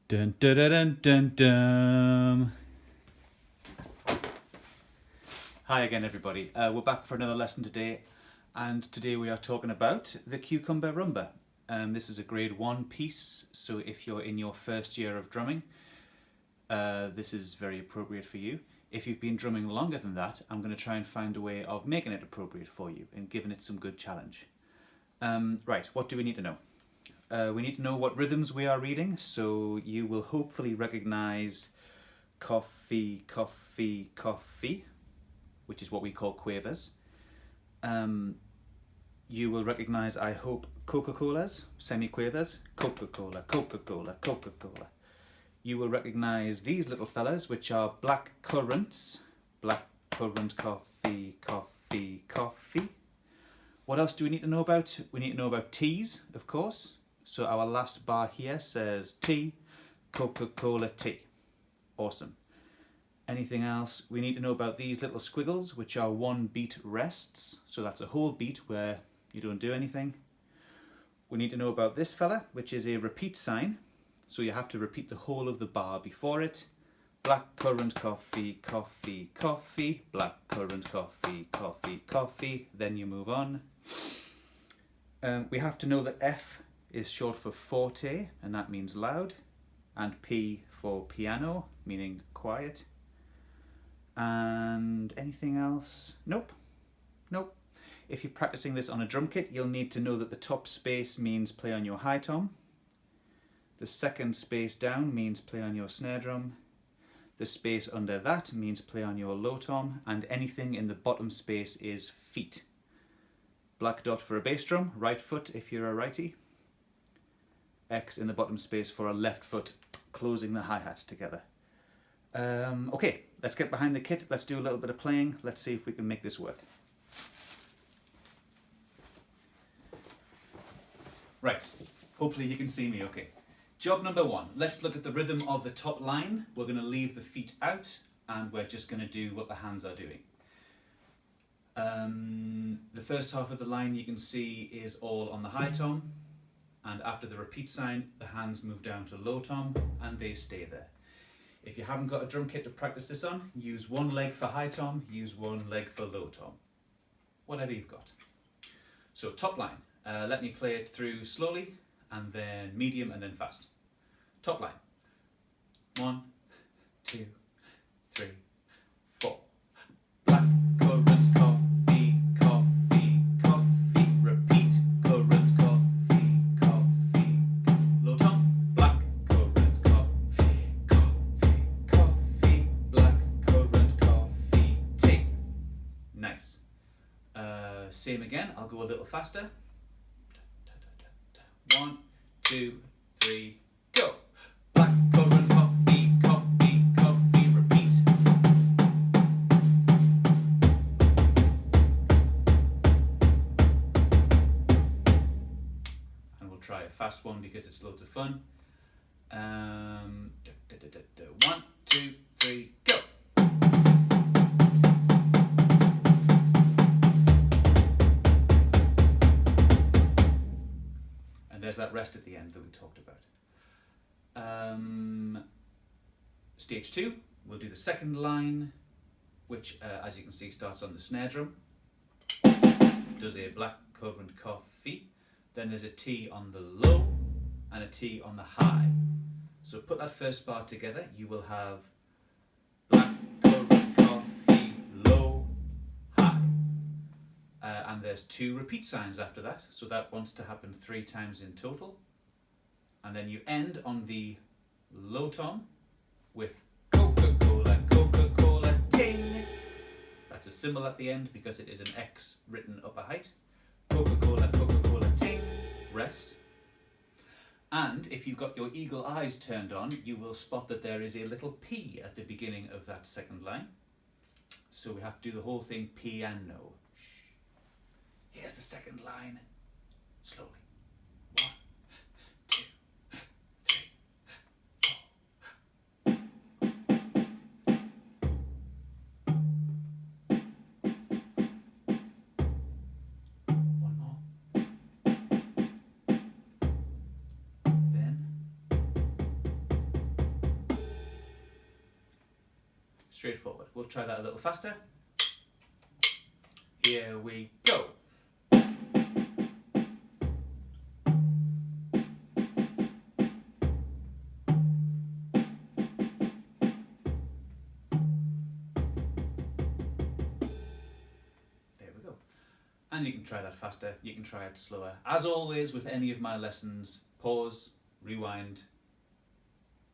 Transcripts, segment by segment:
Dun, dun, dun, dun, dun, dun. Hi again, everybody. We're back for another lesson today, and today we are talking about the Cucumber Rhumba. This is a grade 1 piece, so if you're in your first year of drumming, this is very appropriate for you. If you've been drumming longer than that, I'm going to try and find a way of making it appropriate for you and giving it some good challenge. Right, what do we need to know? We need to know what rhythms we are reading, so you will hopefully recognise coffee, coffee, coffee, which is what we call quavers. You will recognise, I hope, Coca-Colas, semi-quavers, Coca-Cola, Coca-Cola, Coca-Cola. You will recognise these little fellas, which are black currants, black currant coffee, coffee, coffee. What else do we need to know about? We need to know about teas, of course. So our last bar here says tea, Coca-Cola tea. Awesome. Anything else? We need to know about these little squiggles, which are 1 beat rests. So that's a whole beat where you don't do anything. We need to know about this fella, which is a repeat sign. So you have to repeat the whole of the bar before it. Black currant coffee, coffee, coffee. Black currant coffee, coffee, coffee. Then you move on. We have to know that F is short for forte, and that means loud, and P for piano, meaning quiet. And anything else? Nope. If you're practicing this on a drum kit, you'll need to know that the top space means play on your high tom. The second space down means play on your snare drum. The space under that means play on your low tom, and anything in the bottom space is feet. Black dot for a bass drum, right foot if you're a righty. X in the bottom space for a left foot, closing the hi-hats together. Okay, let's get behind the kit, let's do a little bit of playing, let's see if we can make this work. Right, hopefully you can see me okay. Job number 1, let's look at the rhythm of the top line. We're going to leave the feet out and we're just going to do what the hands are doing. The first half of the line you can see is all on the high tom, and after the repeat sign the hands move down to low tom and they stay there. If you haven't got a drum kit to practice this on, use one leg for high tom, use one leg for low tom, whatever you've got. So top line, let me play it through slowly and then medium and then fast. Top line, 1, 2, 3, 4. Black currant coffee, coffee, coffee. Repeat, currant coffee, coffee. Low tom, black currant coffee, coffee, coffee. Black currant coffee, tea. Nice. Same again, I'll go a little faster. 1, 2, 3, go. Black currant coffee, coffee, coffee. Repeat. And we'll try a fast one because it's loads of fun. 1, 2, 3, go. There's that rest at the end that we talked about. Stage 2, we'll do the second line, which as you can see starts on the snare drum. Does a black currant coffee. Then there's a T on the low and a T on the high. So put that first bar together, you will have black currant coffee, low, high. And there's 2 repeat signs after that, so that wants to happen 3 times in total. And then you end on the low tom with Coca-Cola, Coca-Cola, ting. That's a symbol at the end because it is an X written up a height. Coca-Cola, Coca-Cola, ting, rest. And if you've got your eagle eyes turned on, you will spot that there is a little P at the beginning of that second line. So we have to do the whole thing piano. Here's the second line, slowly. 1, 2, 3, 4. One more. Then straightforward. We'll try that a little faster. Here we go. And you can try that faster, you can try it slower. As always with any of my lessons, pause, rewind,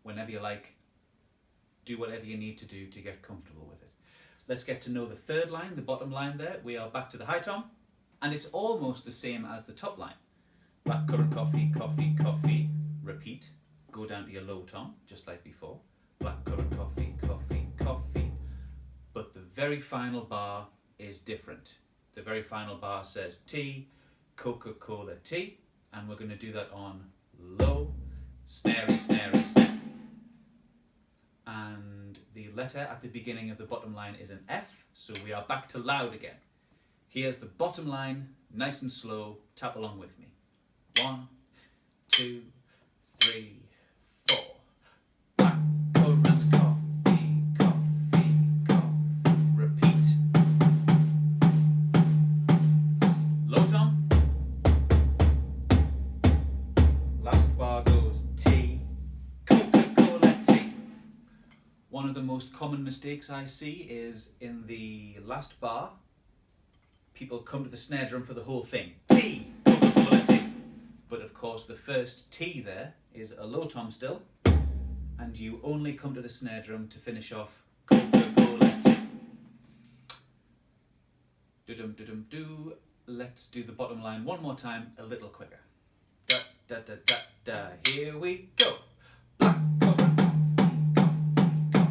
whenever you like. Do whatever you need to do to get comfortable with it. Let's get to know the third line, the bottom line there. We are back to the high tom, and it's almost the same as the top line. Black currant coffee, coffee, coffee, repeat. Go down to your low tom, just like before. Black currant coffee, coffee, coffee. But the very final bar is different. The very final bar says tea, Coca-Cola tea, and we're going to do that on low, snarey, snarey, snare. And the letter at the beginning of the bottom line is an F, so we are back to loud again. Here's the bottom line, nice and slow, tap along with me. 1, 2, 3, 4. Black currant coffee, coffee, coffee, repeat. Low tom. Last bar goes tea, Coca-Cola tea. One of the most common mistakes I see is in the last bar, people come to the snare drum for the whole thing. Tea, Coca-Cola tea. But of course the first T there is a low tom still, and you only come to the snare drum to finish off Coca-Cola tea. Do-dum-do-dum-do. Let's do the bottom line one more time, a little quicker. Da da da da da. Here we go. Black currant coffee, coffee.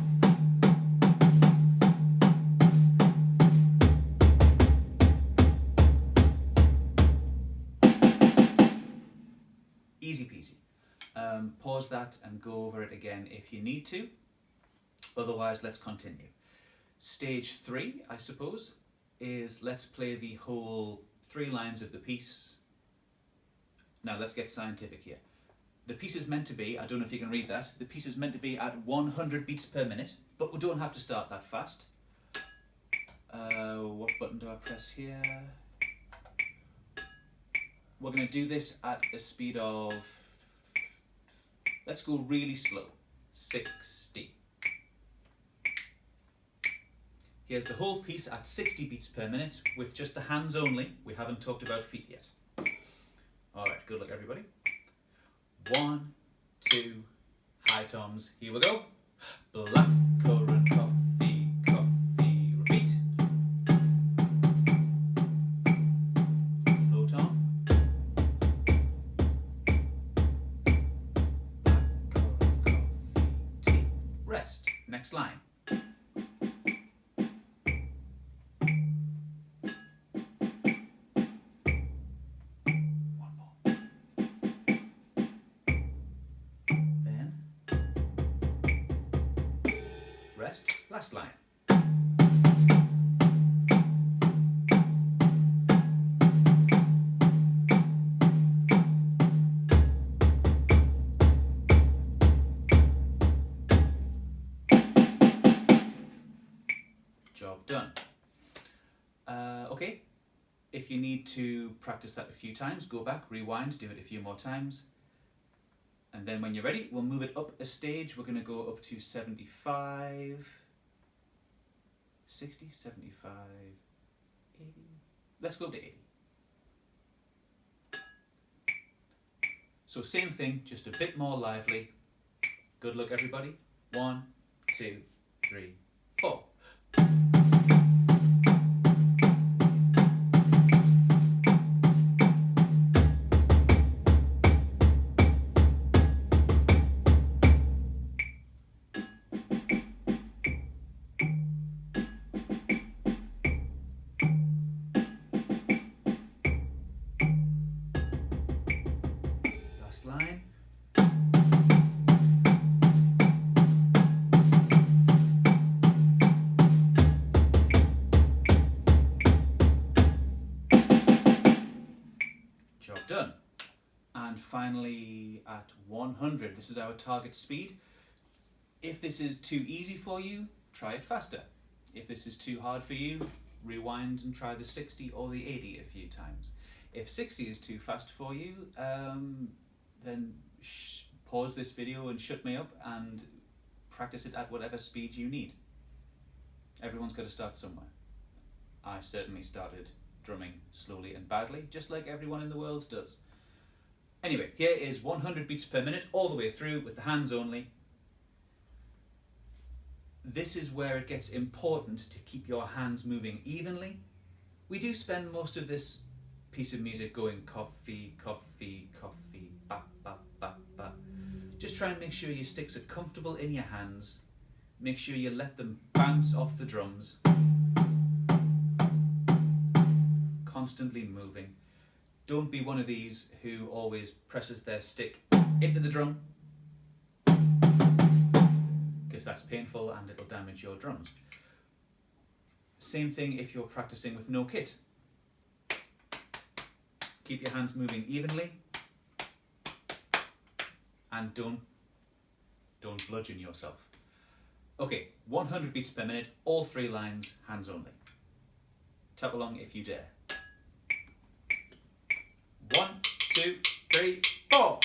Easy peasy. Pause that and go over it again if you need to. Otherwise, let's continue. Stage 3, I suppose, is let's play the whole 3 lines of the piece. Now let's get scientific here. The piece is meant to be, I don't know if you can read that, the piece is meant to be at 100 beats per minute, but we don't have to start that fast. What button do I press here? We're going to do this at a speed of, let's go really slow, 60. Here's the whole piece at 60 beats per minute with just the hands only. We haven't talked about feet yet. Alright, good luck everybody. 1, 2, high toms, here we go. Black currant coffee, coffee, repeat. Low tom. Black currant coffee, tea. Rest. Next line. Rest, last line. Job done. Okay, if you need to practice that a few times, go back, rewind, do it a few more times. And then when you're ready, we'll move it up a stage. We're going to go up to 75, 60, 75, 80. Let's go up to 80. So same thing, just a bit more lively. Good luck everybody. 1, 2, 3, 4. Line. Job done. And finally at 100, this is our target speed. If this is too easy for you, try it faster. If this is too hard for you, rewind and try the 60 or the 80 a few times. If 60 is too fast for you, then pause this video and shut me up and practice it at whatever speed you need. Everyone's got to start somewhere. I certainly started drumming slowly and badly, just like everyone in the world does. Anyway, here is 100 beats per minute all the way through with the hands only. This is where it gets important to keep your hands moving evenly. We do spend most of this piece of music going coffee, coffee, coffee, ba, ba, ba, ba. Just try and make sure your sticks are comfortable in your hands. Make sure you let them bounce off the drums. Constantly moving. Don't be one of these who always presses their stick into the drum, because that's painful and it'll damage your drums. Same thing if you're practicing with no kit. Keep your hands moving evenly and don't bludgeon yourself. Okay, 100 beats per minute, all 3 lines, hands only. Tap along if you dare. 1, 2, 3, 4.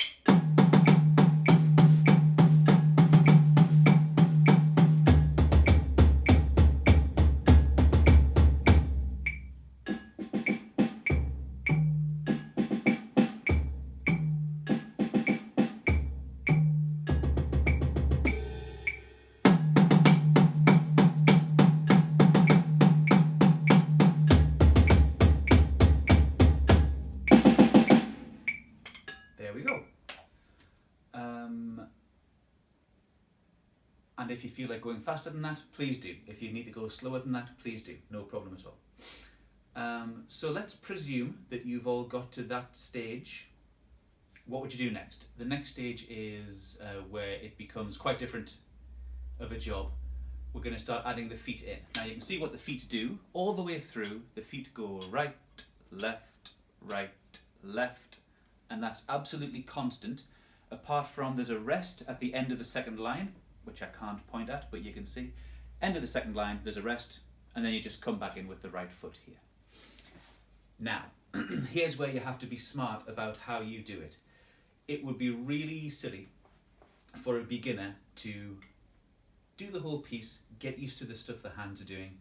And if you feel like going faster than that, please do. If you need to go slower than that, please do. No problem at all. So let's presume that you've all got to that stage. What would you do next? The next stage is where it becomes quite different of a job. We're going to start adding the feet in. Now you can see what the feet do. All the way through, the feet go right, left, and that's absolutely constant, apart from there's a rest at the end of the second line, which I can't point at, but you can see. End of the second line, there's a rest, and then you just come back in with the right foot here. Now, here's where you have to be smart about how you do it. It would be really silly for a beginner to do the whole piece, get used to the stuff the hands are doing,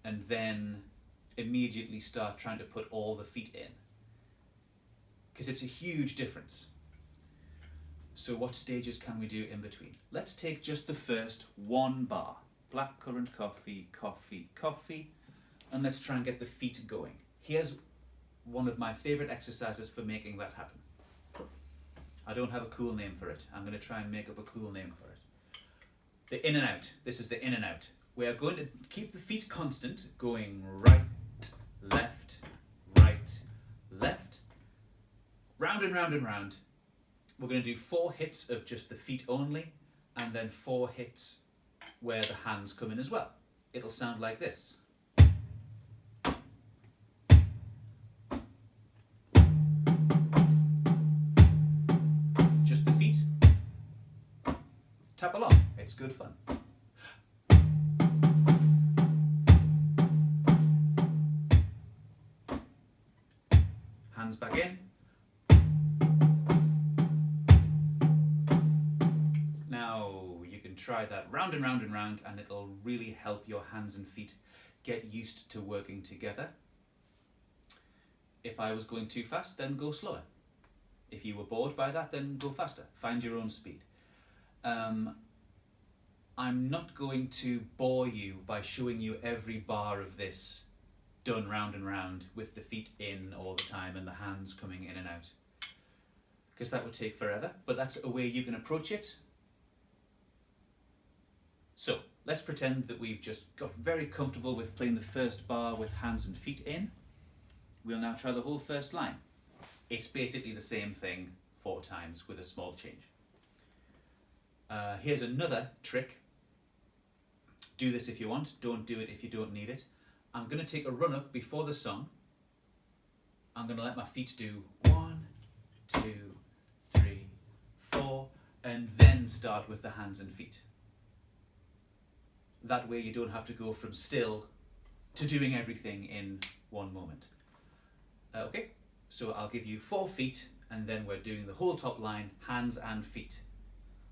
and then immediately start trying to put all the feet in. Because it's a huge difference. So what stages can we do in between? Let's take just the first 1 bar. Blackcurrant coffee, coffee, coffee. And let's try and get the feet going. Here's one of my favourite exercises for making that happen. I don't have a cool name for it. I'm going to try and make up a cool name for it. The in and out. This is the in and out. We are going to keep the feet constant, going right, left, round and round and round. We're going to do 4 hits of just the feet only, and then 4 hits where the hands come in as well. It'll sound like this. Just the feet. Tap along, it's good fun. Hands back in. Try that round and round and round, and it'll really help your hands and feet get used to working together. If I was going too fast, then go slower. If you were bored by that, then go faster. Find your own speed. I'm not going to bore you by showing you every bar of this done round and round with the feet in all the time and the hands coming in and out, because that would take forever, but that's a way you can approach it. So let's pretend that we've just got very comfortable with playing the first bar with hands and feet in. We'll now try the whole first line. It's basically the same thing 4 times with a small change. Here's another trick. Do this if you want, don't do it if you don't need it. I'm going to take a run up before the song. I'm going to let my feet do 1, 2, 3, 4, and then start with the hands and feet. That way you don't have to go from still to doing everything in one moment. Okay, so I'll give you 4 feet and then we're doing the whole top line, hands and feet.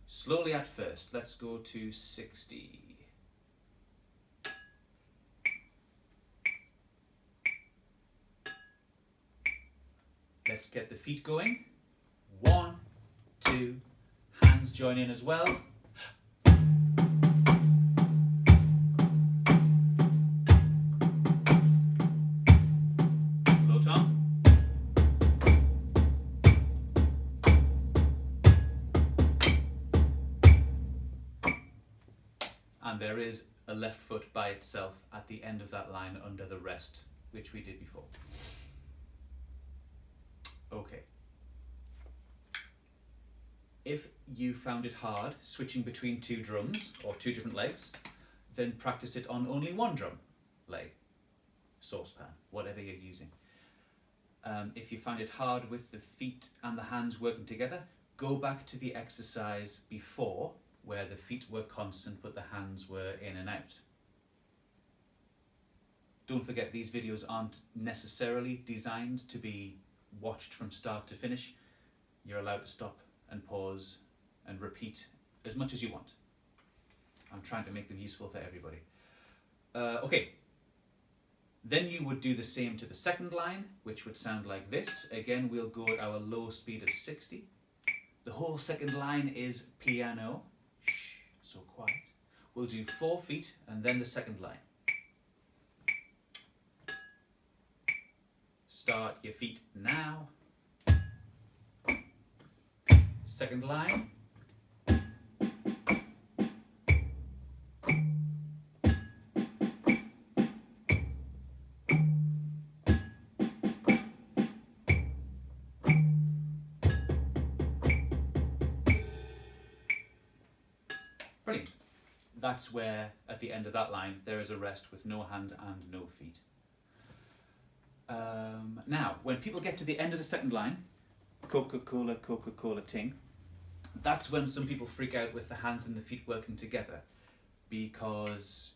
Slowly at first, let's go to 60. Let's get the feet going. 1, 2, hands join in as well. Low tom. And there is a left foot by itself at the end of that line under the rest, which we did before. Okay. If you found it hard switching between 2 drums or 2 different legs, then practice it on only 1 drum leg, saucepan, whatever you're using. If you find it hard with the feet and the hands working together, go back to the exercise before where the feet were constant but the hands were in and out. Don't forget, these videos aren't necessarily designed to be watched from start to finish. You're allowed to stop and pause and repeat as much as you want. I'm trying to make them useful for everybody. Okay, then you would do the same to the second line, which would sound like this. Again, we'll go at our low speed of 60. The whole second line is piano. Shh, so quiet. We'll do 4 feet and then the second line. Start your feet now. Second line. Brilliant. That's where, at the end of that line, there is a rest with no hand and no feet. Now, when people get to the end of the second line, Coca-Cola, Coca-Cola ting, that's when some people freak out with the hands and the feet working together, because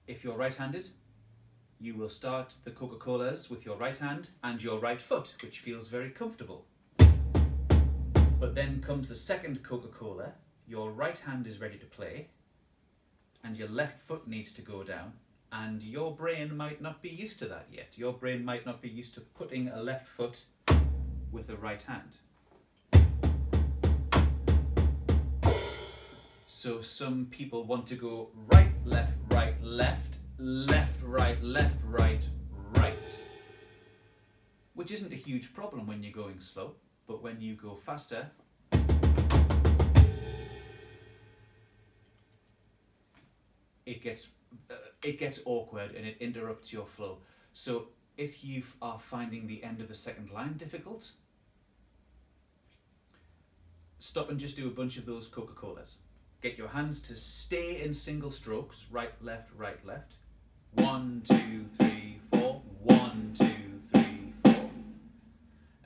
if you're right-handed, you will start the Coca-Colas with your right hand and your right foot, which feels very comfortable. But then comes the second Coca-Cola, your right hand is ready to play, and your left foot needs to go down, and your brain might not be used to that yet. Your brain might not be used to putting a left foot with a right hand. So some people want to go right, left, left, right, right. Which isn't a huge problem when you're going slow, but when you go faster, it gets awkward and it interrupts your flow. So if you are finding the end of the second line difficult, stop and just do a bunch of those Coca-Colas. Get your hands to stay in single strokes, right, left, 1, 2, 3, 4, 1, 2, 3, 4.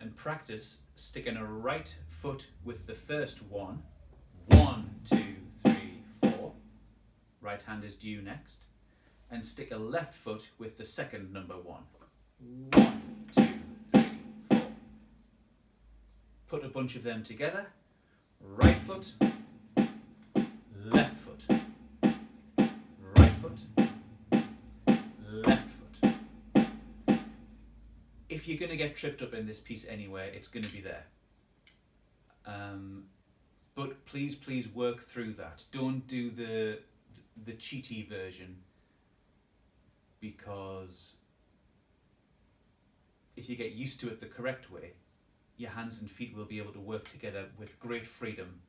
And practice sticking a right foot with the first 1, 1, 2, 3, 4. Right hand is due next. And stick a left foot with the second number 1. 1, 2, 3, 4. Put a bunch of them together. Right foot, left foot, right foot, left foot. If you're going to get tripped up in this piece anywhere, it's going to be there. But please work through that. Don't do the cheaty version, because if you get used to it the correct way, your hands and feet will be able to work together with great freedom,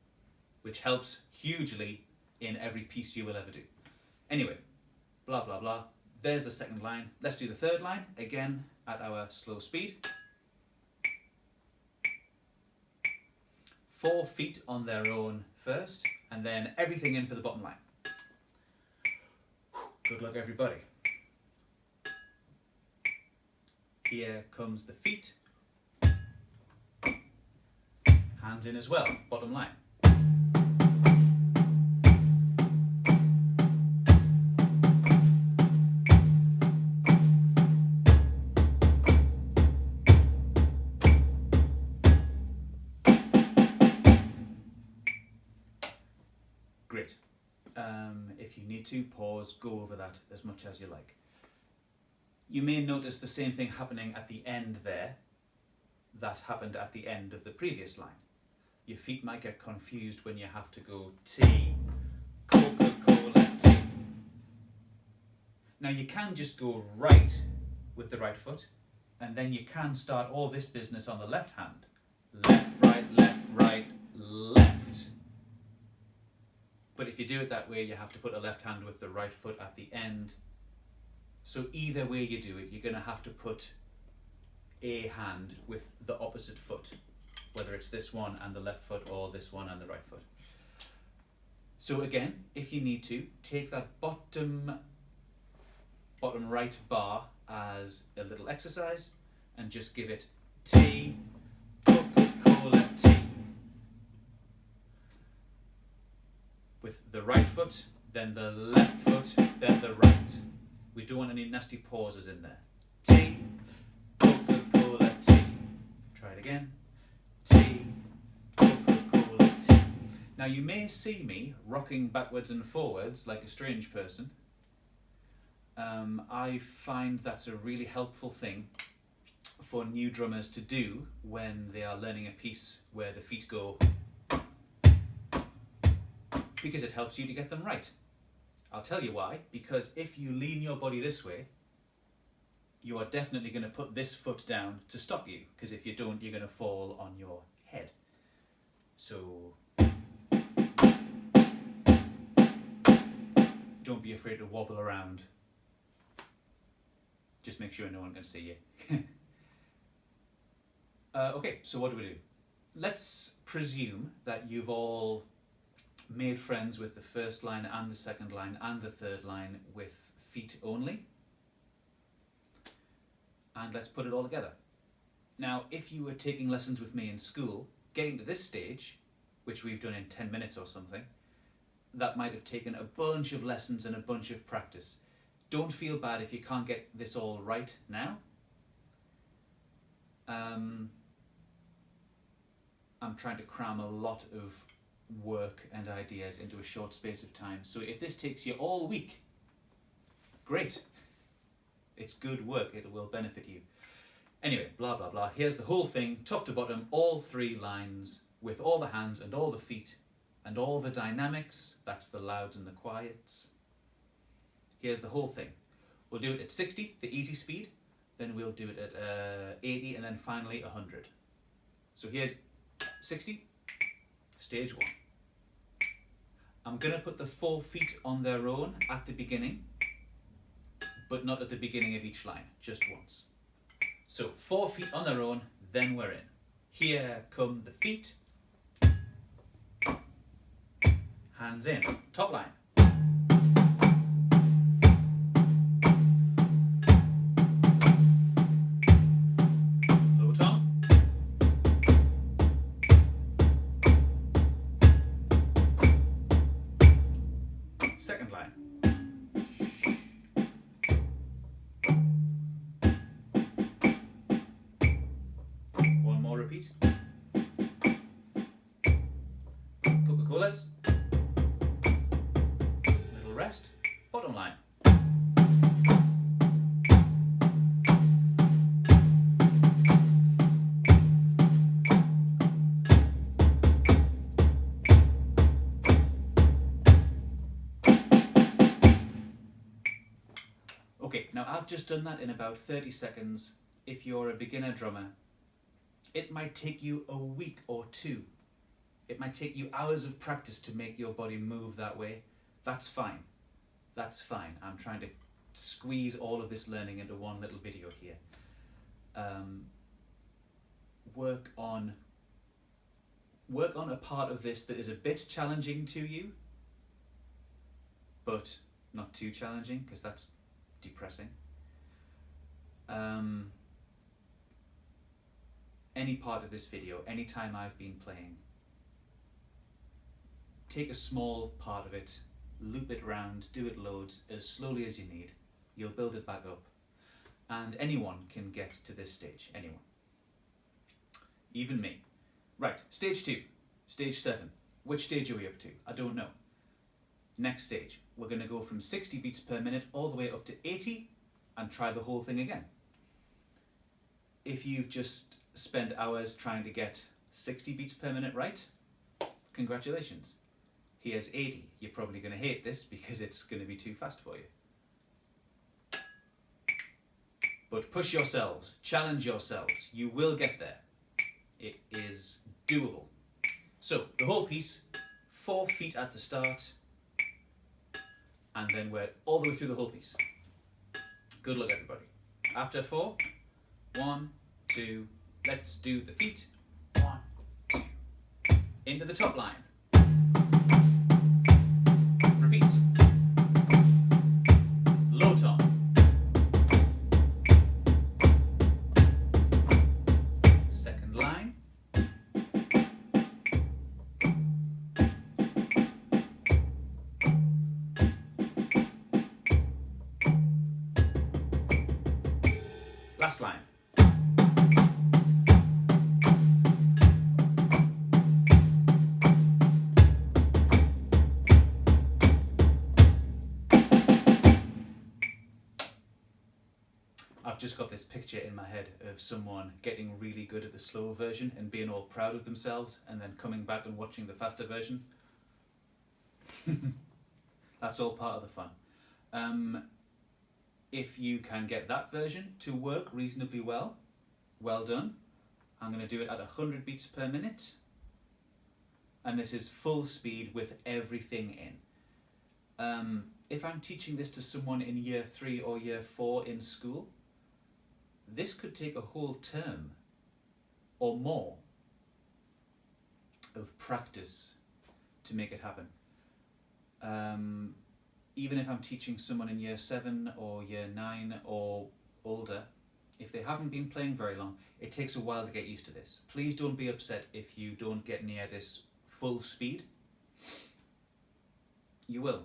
which helps hugely in every piece you will ever do. Anyway, blah, blah, blah. There's the second line. Let's do the third line, again at our slow speed. 4 feet on their own first, and then everything in for the bottom line. Good luck, everybody. Here comes the feet. Hands in as well, bottom line. great. If you need to, pause, go over that as much as you like. You may notice the same thing happening at the end there that happened at the end of the previous line. Your feet might get confused when you have to go T, Coca-Cola, T. Now you can just go right with the right foot, and then you can start all this business on the left hand. Left, right, left. But if you do it that way, you have to put a left hand with the right foot at the end. So either way you do it, you're going to have to put a hand with the opposite foot, whether it's this one and the left foot or this one and the right foot. So again, if you need to, take that bottom right bar as a little exercise and just give it T, Coca-Cola, T. With the right foot, then the left foot, then the right. We don't want any nasty pauses in there. T, Coca-Cola, T. Try it again. T, Coca-Cola, T. Now you may see me rocking backwards and forwards like a strange person. I find that's a really helpful thing for new drummers to do when they are learning a piece where the feet go, because it helps you to get them right. I'll tell you why. Because if you lean your body this way, you are definitely going to put this foot down to stop you, because if you don't, you're going to fall on your head. So don't be afraid to wobble around. Just make sure no one can see you. Okay, so what do? Let's presume that you've all made friends with the first line and the second line and the third line with feet only. And let's put it all together. Now, if you were taking lessons with me in school, getting to this stage, which we've done in 10 minutes or something, that might have taken a bunch of lessons and a bunch of practice. Don't feel bad if you can't get this all right now. I'm trying to cram a lot of work and ideas into a short space of time. So if this takes you all week, great. It's good work. It will benefit you. Anyway, blah, blah, blah. Here's the whole thing, top to bottom, all three lines with all the hands and all the feet and all the dynamics. That's the louds and the quiets. Here's the whole thing. We'll do it at 60, the easy speed. Then we'll do it at 80 and then finally 100. So here's 60, stage one. I'm going to put the 4 feet on their own at the beginning, but not at the beginning of each line, just once. So 4 feet on their own, then we're in. Here come the feet. Hands in, top line. Low tom. Second line. One more repeat. Coca-Colas. Little rest. Bottom line. Okay, now I've just done that in about 30 seconds. If you're a beginner drummer, it might take you a week or two. It might take you hours of practice to make your body move that way. That's fine. That's fine. I'm trying to squeeze all of this learning into one little video here. Work on a part of this that is a bit challenging to you, but not too challenging, because that's depressing. Any part of this video, any time I've been playing, take a small part of it, loop it round, do it loads, as slowly as you need. You'll build it back up. And anyone can get to this stage, anyone. Even me. Right, stage 2, stage 7. Which stage are we up to? I don't know. Next stage, we're going to go from 60 beats per minute all the way up to 80 and try the whole thing again. If you've just spent hours trying to get 60 beats per minute right, congratulations. Here's 80. You're probably going to hate this because it's going to be too fast for you. But push yourselves, challenge yourselves. You will get there. It is doable. So, the whole piece, 4 feet at the start, and then we're all the way through the whole piece. Good luck, everybody. After 4, 1, 2, let's do the feet. 1, 2, into the top line. Repeat. Low tom. Second line. Last line. I've just got this picture in my head of someone getting really good at the slow version and being all proud of themselves and then coming back and watching the faster version. That's all part of the fun. If you can get that version to work reasonably well, well done. I'm going to do it at 100 beats per minute. And this is full speed with everything in. If I'm teaching this to someone in year 3 or year 4 in school, this could take a whole term or more of practice to make it happen. Even if I'm teaching someone in year 7 or year 9 or older, if they haven't been playing very long, it takes a while to get used to this. Please don't be upset if you don't get near this full speed. You will,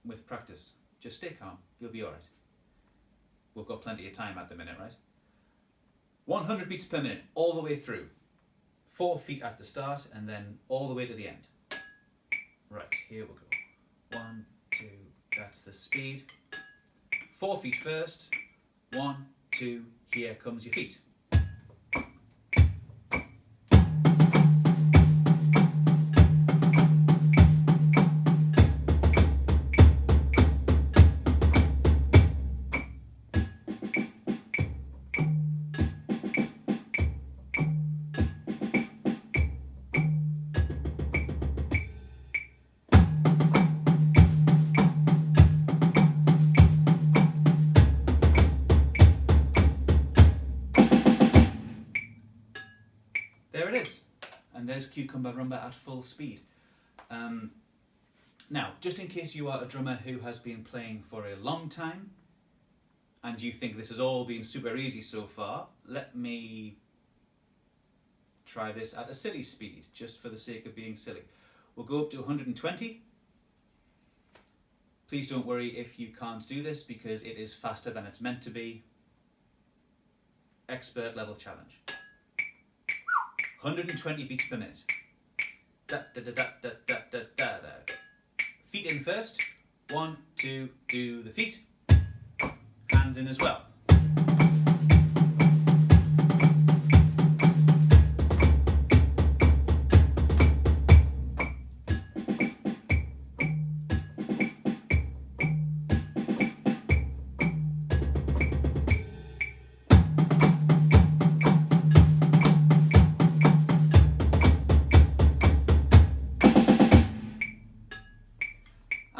with practice. Just stay calm, you'll be alright. We've got plenty of time at the minute, right? 100 beats per minute, all the way through. 4 feet at the start, and then all the way to the end. Right, here we go. 1, 2, that's the speed. 4 feet first. 1, 2, here comes your feet. There it is, and there's Cucumber Rhumba at full speed. Now, just in case you are a drummer who has been playing for a long time, and you think this has all been super easy so far, let me try this at a silly speed, just for the sake of being silly. We'll go up to 120. Please don't worry if you can't do this, because it is faster than it's meant to be. Expert level challenge. 120 beats per minute. Da, da, da, da, da, da, da, da, da. Feet in first. 1, 2, do the feet. Hands in as well.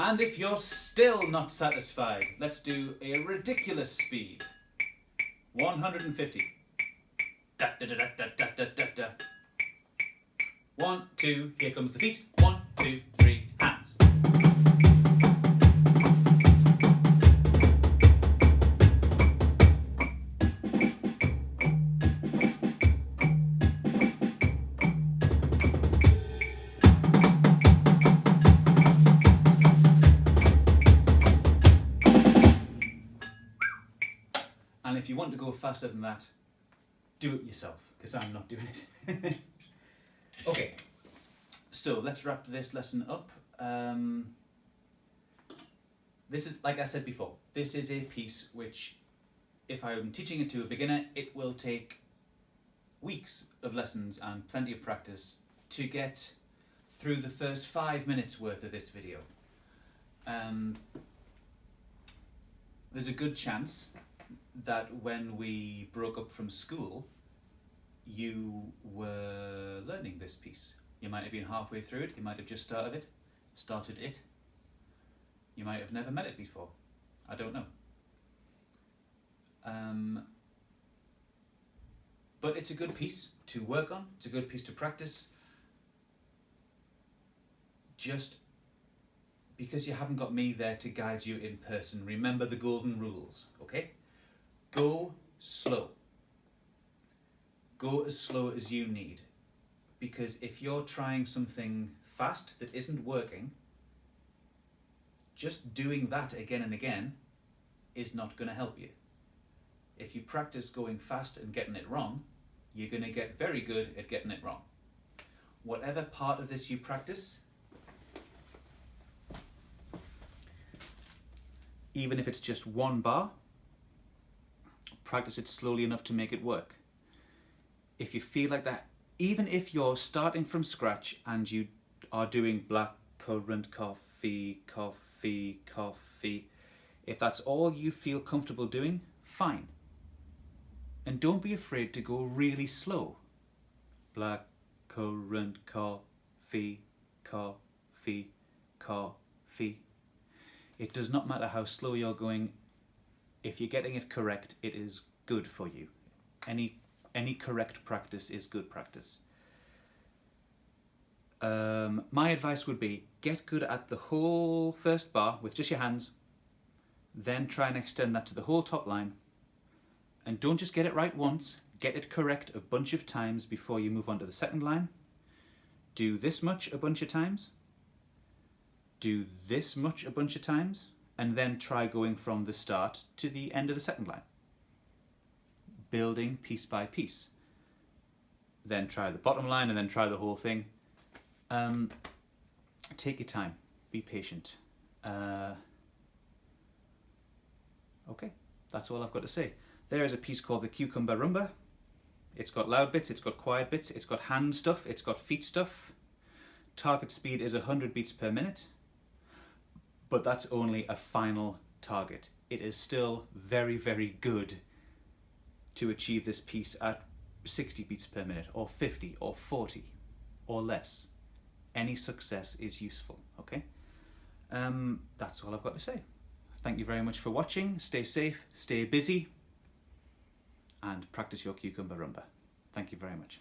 And if you're still not satisfied, let's do a ridiculous speed. 150. Da, da, da, da, da, da, da, da. 1, 2, here comes the feet. 1, 2, 3, hands. And if you want to go faster than that, do it yourself, because I'm not doing it. Okay, so let's wrap this lesson up. this is, like I said before, this is a piece which, if I'm teaching it to a beginner, it will take weeks of lessons and plenty of practice to get through the first 5 minutes worth of this video. There's a good chance that when we broke up from school, you were learning this piece. You might have been halfway through it, you might have just started it. You might have never met it before. I don't know. But it's a good piece to work on, it's a good piece to practice. Just because you haven't got me there to guide you in person, remember the golden rules, okay? Go slow. Go as slow as you need. Because if you're trying something fast that isn't working, just doing that again and again is not going to help you. If you practice going fast and getting it wrong, you're going to get very good at getting it wrong. Whatever part of this you practice, even if it's just one bar, practice it slowly enough to make it work. If you feel like that, even if you're starting from scratch and you are doing black currant coffee, coffee, coffee, if that's all you feel comfortable doing, fine. And don't be afraid to go really slow. Black currant coffee, coffee, coffee. It does not matter how slow you're going. If you're getting it correct, it is good for you. Any correct practice is good practice. My advice would be, get good at the whole first bar with just your hands, then try and extend that to the whole top line. And don't just get it right once, get it correct a bunch of times before you move on to the second line. Do this much a bunch of times. Do this much a bunch of times, and then try going from the start to the end of the second line. Building piece by piece. Then try the bottom line and then try the whole thing. Take your time, be patient. Okay, that's all I've got to say. There is a piece called the Cucumber Rhumba. It's got loud bits, it's got quiet bits, it's got hand stuff, it's got feet stuff. Target speed is 100 beats per minute. But that's only a final target. It is still very, very good to achieve this piece at 60 beats per minute, or 50, or 40, or less. Any success is useful, okay? That's all I've got to say. Thank you very much for watching. Stay safe, stay busy, and practice your Cucumber Rhumba. Thank you very much.